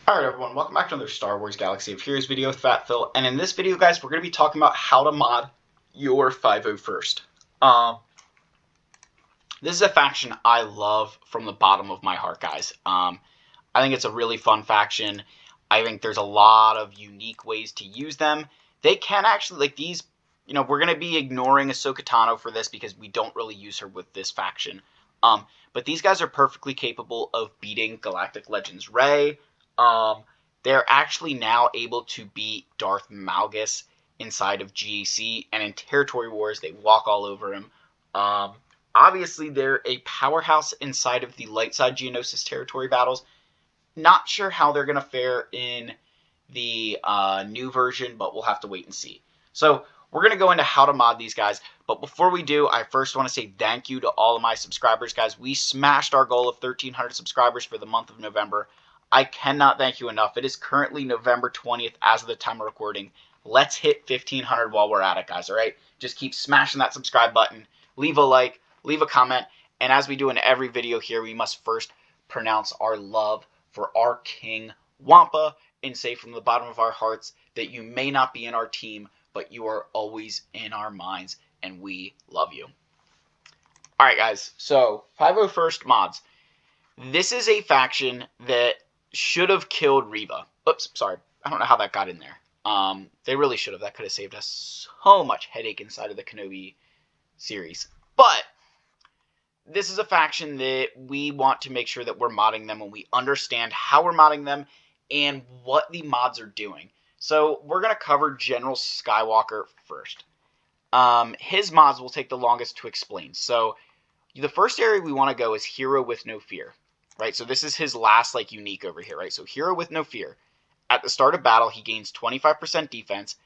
Alright everyone, welcome back to another Star Wars Galaxy of Heroes video with Fat Phil, and in this video guys, we're going to be talking about how to mod your 501st. This is a faction I love from the bottom of my heart, guys. I think it's a really fun faction. I think there's a lot of unique ways to use them. They can actually, like these, we're going to be ignoring Ahsoka Tano for this because we don't really use her with this faction. But these guys are perfectly capable of beating Galactic Legends Rey. They're actually now able to beat Darth Malgus inside of GAC, and in Territory Wars, they walk all over him. Obviously, they're a powerhouse inside of the light side Geonosis territory battles. Not sure how they're going to fare in the new version, but we'll have to wait and see. So, we're going to go into how to mod these guys, but before we do, I first want to say thank you to all of my subscribers, guys. We smashed our goal of 1,300 subscribers for the month of November. I cannot thank you enough. It is currently November 20th as of the time of recording. Let's hit 1,500 while we're at it, guys, all right? Just keep smashing that subscribe button. Leave a like, leave a comment, and as we do in every video here, we must first pronounce our love for our King Wampa and say from the bottom of our hearts that you may not be in our team, but you are always in our minds, and we love you. All right, guys, so 501st mods. This is a faction that should have killed Reva. Oops, sorry. I don't know how that got in there. They really should have. That could have saved us so much headache inside of the Kenobi series. But this is a faction that we want to make sure that we're modding them when we understand how we're modding them and what the mods are doing. So we're going to cover General Skywalker first. His mods will take the longest to explain. So the first area we want to go is Hero with No Fear. Right, so this is his last, unique over here, right? So Hero with No Fear. At the start of battle, he gains 25% defense,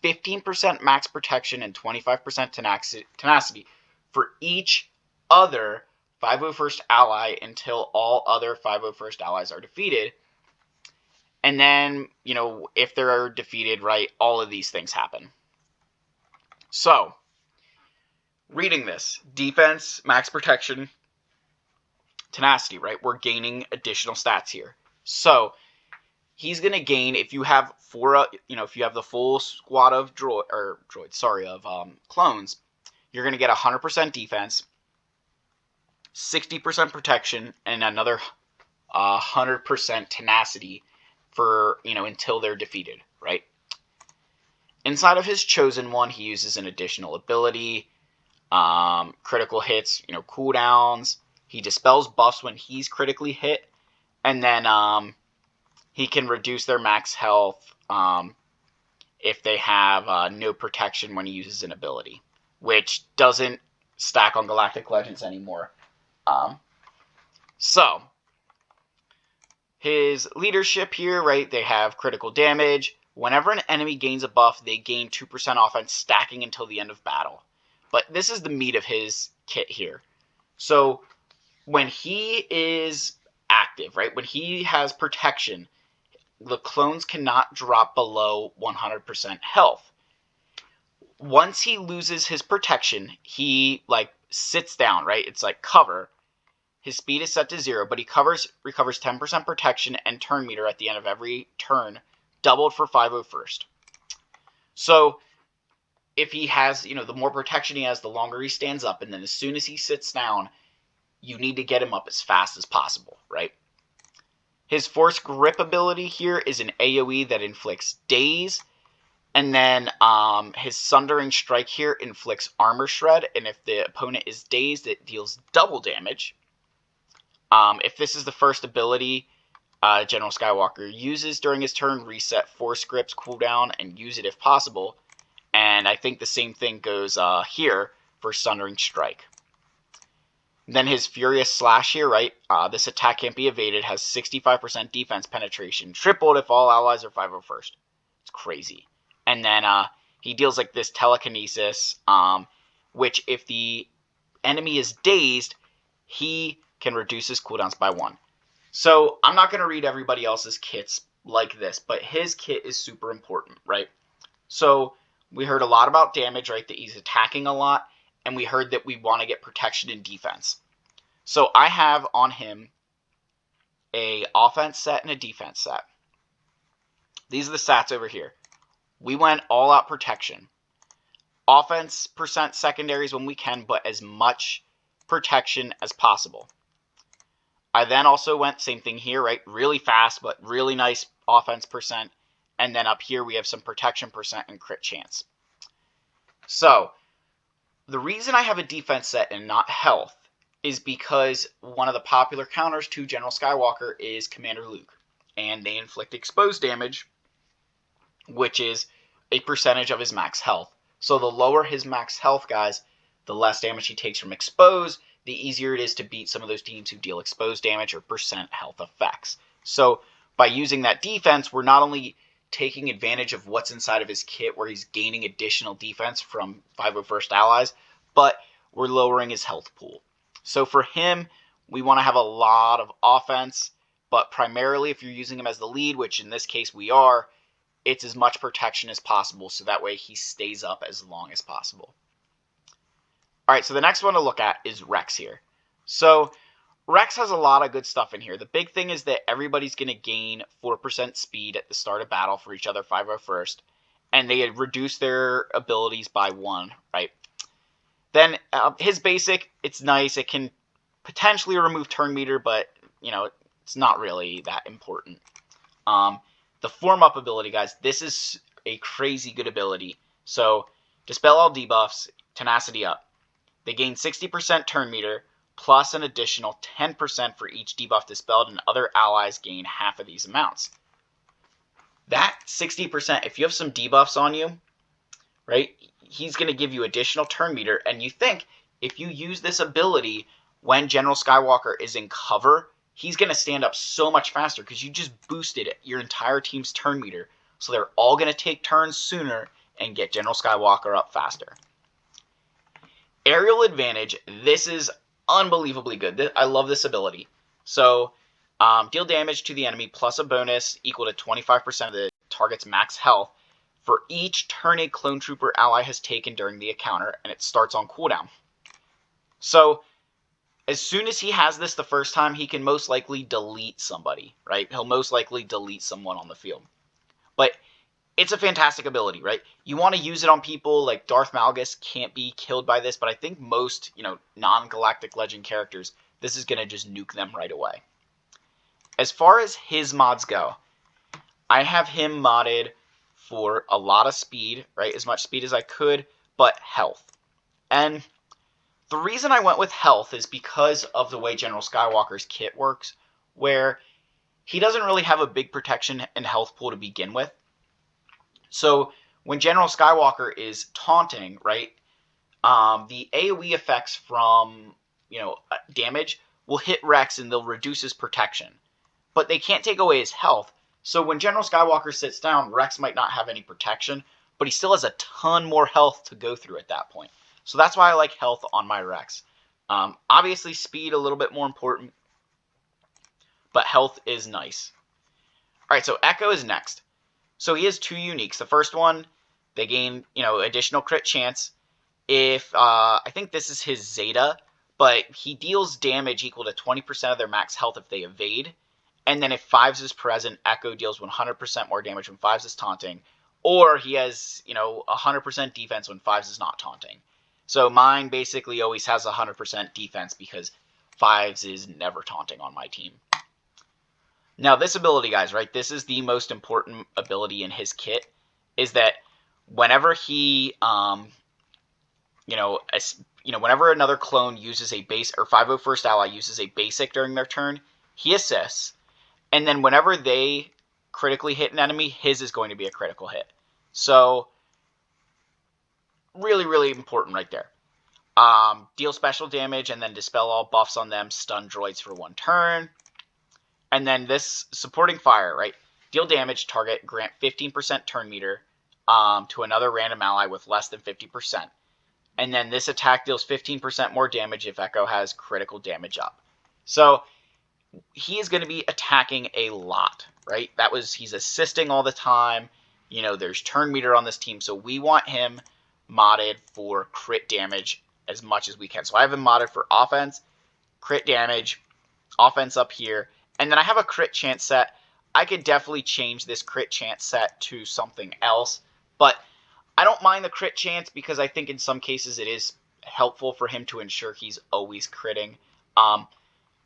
15% max protection, and 25% tenacity for each other 501st ally until all other 501st allies are defeated. And then, if they're defeated, right, all of these things happen. So, reading this, defense, max protection, tenacity, right? We're gaining additional stats here. So he's going to gain, if you have if you have the full squad of clones, you're going to get 100% defense, 60% protection, and another 100% tenacity for, until they're defeated, right? Inside of his chosen one, he uses an additional ability, critical hits, cooldowns. He dispels buffs when he's critically hit, and then he can reduce their max health if they have no protection when he uses an ability, which doesn't stack on Galactic Legends anymore. So, his leadership here, right, they have critical damage. Whenever an enemy gains a buff, they gain 2% offense, stacking until the end of battle. But this is the meat of his kit here. So, when he is active, right, when he has protection, the clones cannot drop below 100% health. Once he loses his protection, he, sits down, right? It's like cover. His speed is set to 0, but he recovers 10% protection and turn meter at the end of every turn, doubled for 501st. So, if he has, the more protection he has, the longer he stands up, and then as soon as he sits down, you need to get him up as fast as possible, right? His Force Grip ability here is an AoE that inflicts daze, and then his Sundering Strike here inflicts Armor Shred, and if the opponent is dazed, it deals double damage. If this is the first ability General Skywalker uses during his turn, reset Force Grip's cooldown and use it if possible, and I think the same thing goes here for Sundering Strike. Then his Furious Slash here, right? This attack can't be evaded, has 65% defense penetration, tripled if all allies are 501st. It's crazy. And then he deals this telekinesis, which if the enemy is dazed, he can reduce his cooldowns by 1. So I'm not going to read everybody else's kits like this, but his kit is super important, right? So we heard a lot about damage, right? That he's attacking a lot. And we heard that we want to get protection and defense. So I have on him a offense set and a defense set. These are the stats over here. We went all out protection. Offense percent secondaries when we can, but as much protection as possible. I then also went, same thing here, right? Really fast, but really nice offense percent. And then up here we have some protection percent and crit chance. So, the reason I have a defense set and not health is because one of the popular counters to General Skywalker is Commander Luke. And they inflict exposed damage, which is a percentage of his max health. So the lower his max health, guys, the less damage he takes from exposed, the easier it is to beat some of those teams who deal exposed damage or percent health effects. So by using that defense, we're not only taking advantage of what's inside of his kit where he's gaining additional defense from 501st allies, but we're lowering his health pool. So for him, we want to have a lot of offense, but primarily if you're using him as the lead, which in this case we are, it's as much protection as possible so that way he stays up as long as possible. Alright, so the next one to look at is Rex here. So Rex has a lot of good stuff in here. The big thing is that everybody's going to gain 4% speed at the start of battle for each other 501st, and they reduce their abilities by 1, right? Then his basic, it's nice. It can potentially remove turn meter, but, you know, it's not really that important. The form up ability, guys, this is a crazy good ability. So, dispel all debuffs, tenacity up. They gain 60% turn meter, plus an additional 10% for each debuff dispelled, and other allies gain half of these amounts. That 60%, if you have some debuffs on you, right, he's going to give you additional turn meter, and you think if you use this ability when General Skywalker is in cover, he's going to stand up so much faster because you just boosted your entire team's turn meter. So they're all going to take turns sooner and get General Skywalker up faster. Aerial advantage, this is unbelievably good. I love this ability. So, deal damage to the enemy plus a bonus equal to 25% of the target's max health for each turn a clone trooper ally has taken during the encounter, and it starts on cooldown. So, as soon as he has this the first time, he can most likely delete somebody, right? He'll most likely delete someone on the field. But it's a fantastic ability, right? You want to use it on people like Darth Malgus can't be killed by this, but I think most, non-Galactic Legend characters, this is going to just nuke them right away. As far as his mods go, I have him modded for a lot of speed, right? As much speed as I could, but health. And the reason I went with health is because of the way General Skywalker's kit works, where he doesn't really have a big protection and health pool to begin with. So when General Skywalker is taunting, right, the AoE effects from, damage will hit Rex and they'll reduce his protection. But they can't take away his health. So when General Skywalker sits down, Rex might not have any protection, but he still has a ton more health to go through at that point. So that's why I like health on my Rex. Obviously, speed a little bit more important, but health is nice. All right, so Echo is next. So he has two uniques. The first one, they gain, additional crit chance. If I think this is his Zeta, but he deals damage equal to 20% of their max health if they evade. And then if 5s is present, Echo deals 100% more damage when 5s is taunting. Or he has, 100% defense when 5s is not taunting. So mine basically always has 100% defense because 5s is never taunting on my team. Now this ability, guys, right? This is the most important ability in his kit. Is that whenever he, whenever another clone uses a base or 501st ally uses a basic during their turn, he assists. And then whenever they critically hit an enemy, his is going to be a critical hit. So, really, really important right there. Deal special damage and then dispel all buffs on them, stun droids for 1 turn. And then this supporting fire, right? Deal damage, target, grant 15% turn meter to another random ally with less than 50%. And then this attack deals 15% more damage if Echo has critical damage up. So, he is going to be attacking a lot, right? He's assisting all the time. There's turn meter on this team, so we want him modded for crit damage as much as we can. So I have him modded for offense, crit damage, offense up here, and then I have a crit chance set. I could definitely change this crit chance set to something else, but I don't mind the crit chance because I think in some cases it is helpful for him to ensure he's always critting.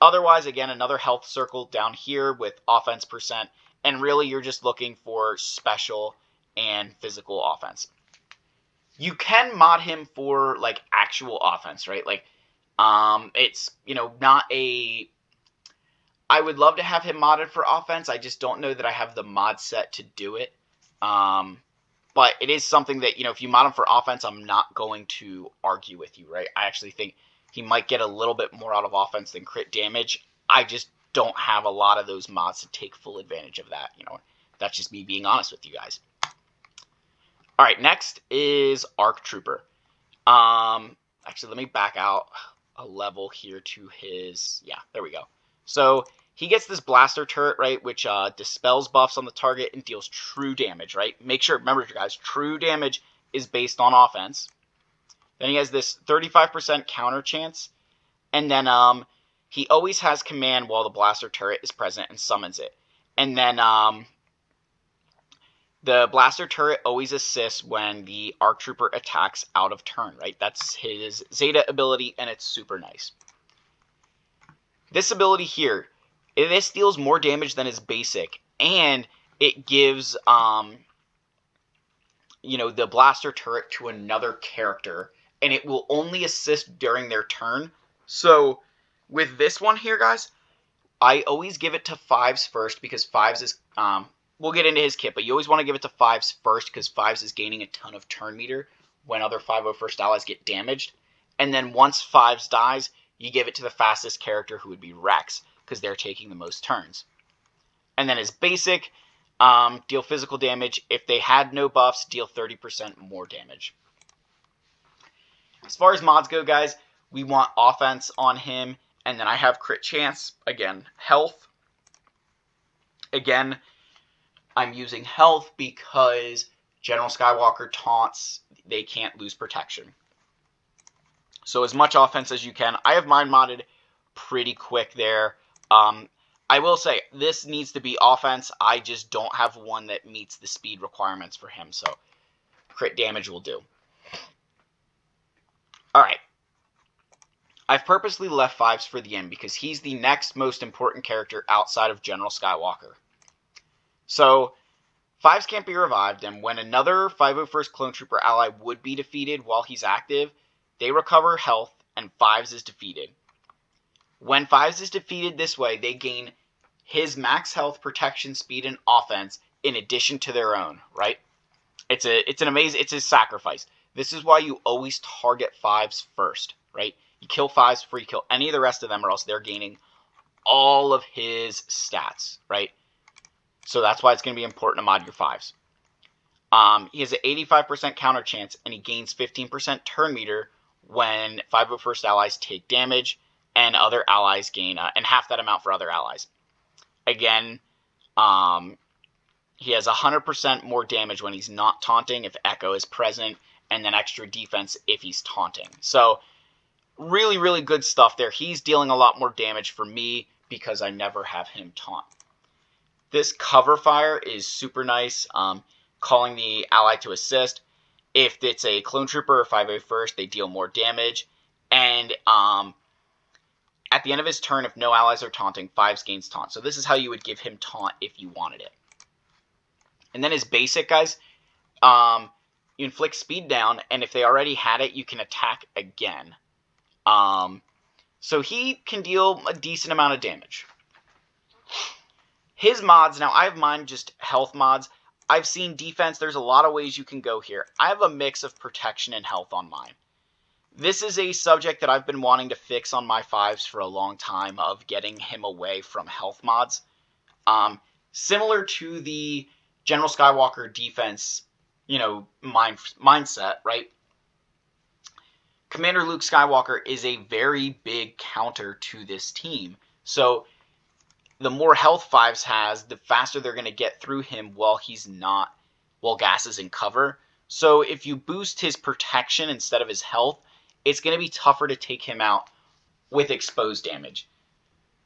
Otherwise, again, another health circle down here with offense percent, and really you're just looking for special and physical offense. You can mod him for like actual offense, right? Like, it's, you know, not a... I would love to have him modded for offense. I just don't know that I have the mod set to do it. But it is something that, you know, if you mod him for offense, I'm not going to argue with you, right? I actually think he might get a little bit more out of offense than crit damage. I just don't have a lot of those mods to take full advantage of that. You know, that's just me being honest with you guys. All right, next is Arc Trooper. Actually, let me back out a level here to his... Yeah, there we go. So he gets this blaster turret, right, which dispels buffs on the target and deals true damage, right? Make sure, remember, guys, true damage is based on offense. Then he has this 35% counter chance, and then he always has command while the blaster turret is present and summons it. And then the blaster turret always assists when the Arc Trooper attacks out of turn, right? That's his Zeta ability, and it's super nice. This ability here, this deals more damage than his basic, and it gives, you know, the blaster turret to another character, and it will only assist during their turn. So with this one here, guys, I always give it to 5s first because 5s is, we'll get into his kit, but you always want to give it to 5s first because 5s is gaining a ton of turn meter when other 501st allies get damaged. And then once 5s dies, you give it to the fastest character, who would be Rex, because they're taking the most turns. And then his basic, deal physical damage. If they had no buffs, deal 30% more damage. As far as mods go, guys, we want offense on him, and then I have crit chance. Again, health. Again, I'm using health because General Skywalker taunts, they can't lose protection. So as much offense as you can. I have mine modded pretty quick there. I will say, this needs to be offense. I just don't have one that meets the speed requirements for him, so crit damage will do. Alright. I've purposely left 5s for the end because he's the next most important character outside of General Skywalker. So, 5s can't be revived, and when another 501st Clone Trooper ally would be defeated while he's active, they recover health, and 5s is defeated. When 5s is defeated this way, they gain his max health, protection, speed, and offense in addition to their own, right? It's a sacrifice. This is why you always target 5s first, right? You kill 5s before you kill any of the rest of them, or else they're gaining all of his stats, right? So that's why it's going to be important to mod your 5s. He has an 85% counter chance, and he gains 15% turn meter when 501st allies take damage, and other allies gain, and half that amount for other allies. Again, he has 100% more damage when he's not taunting if Echo is present, and then extra defense if he's taunting. So, really, really good stuff there. He's dealing a lot more damage for me because I never have him taunt. This cover fire is super nice, calling the ally to assist. If it's a Clone Trooper or 501st, they deal more damage. And at the end of his turn, if no allies are taunting, 5s gains taunt. So this is how you would give him taunt if you wanted it. And then his basic, guys, you inflict speed down, and if they already had it, you can attack again. So he can deal a decent amount of damage. His mods, now I have mine just health mods. I've seen defense. There's a lot of ways you can go here. I have a mix of protection and health on mine. This is a subject that I've been wanting to fix on my 5s for a long time, of getting him away from health mods. Similar to the General Skywalker defense, you know, mindset, right? Commander Luke Skywalker is a very big counter to this team. So the more health 5s has, the faster they're going to get through him while Gas is in cover. So if you boost his protection instead of his health, it's going to be tougher to take him out with exposed damage.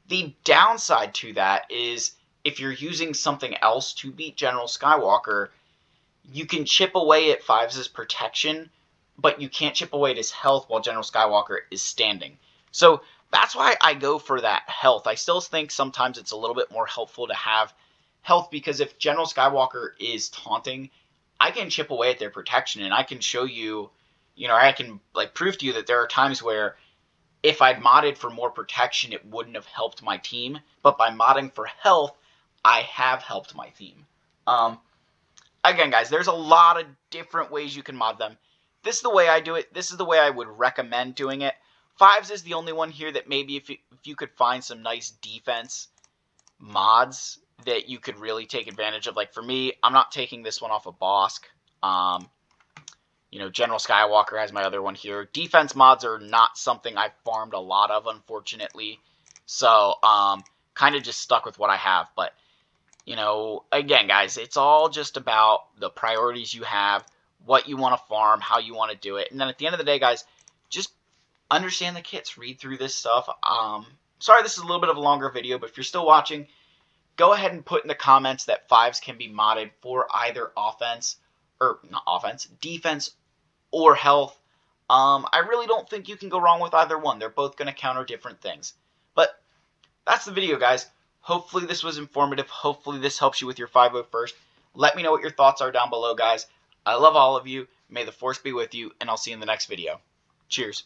The downside to that is if you're using something else to beat General Skywalker, you can chip away at Fives' protection, but you can't chip away at his health while General Skywalker is standing. So that's why I go for that health. I still think sometimes it's a little bit more helpful to have health, because if General Skywalker is taunting, I can chip away at their protection, and I can show you, I can like prove to you that there are times where if I'd modded for more protection, it wouldn't have helped my team. But by modding for health, I have helped my team. Again, guys, there's a lot of different ways you can mod them. This is the way I do it. This is the way I would recommend doing it. Fives is the only one here that maybe if you could find some nice defense mods that you could really take advantage of. Like for me, I'm not taking this one off of Bosk. General Skywalker has my other one here. Defense mods are not something I've farmed a lot of, unfortunately. So, kind of just stuck with what I have. But, again, guys, it's all just about the priorities you have, what you want to farm, how you want to do it. And then at the end of the day, guys, just understand the kits. Read through this stuff. Sorry this is a little bit of a longer video, but if you're still watching, go ahead and put in the comments that Fives can be modded for either defense or health. I really don't think you can go wrong with either one. They're both going to counter different things. But that's the video, guys. Hopefully this was informative. Hopefully this helps you with your 501st. Let me know what your thoughts are down below, guys. I love all of you. May the Force be with you, and I'll see you in the next video. Cheers.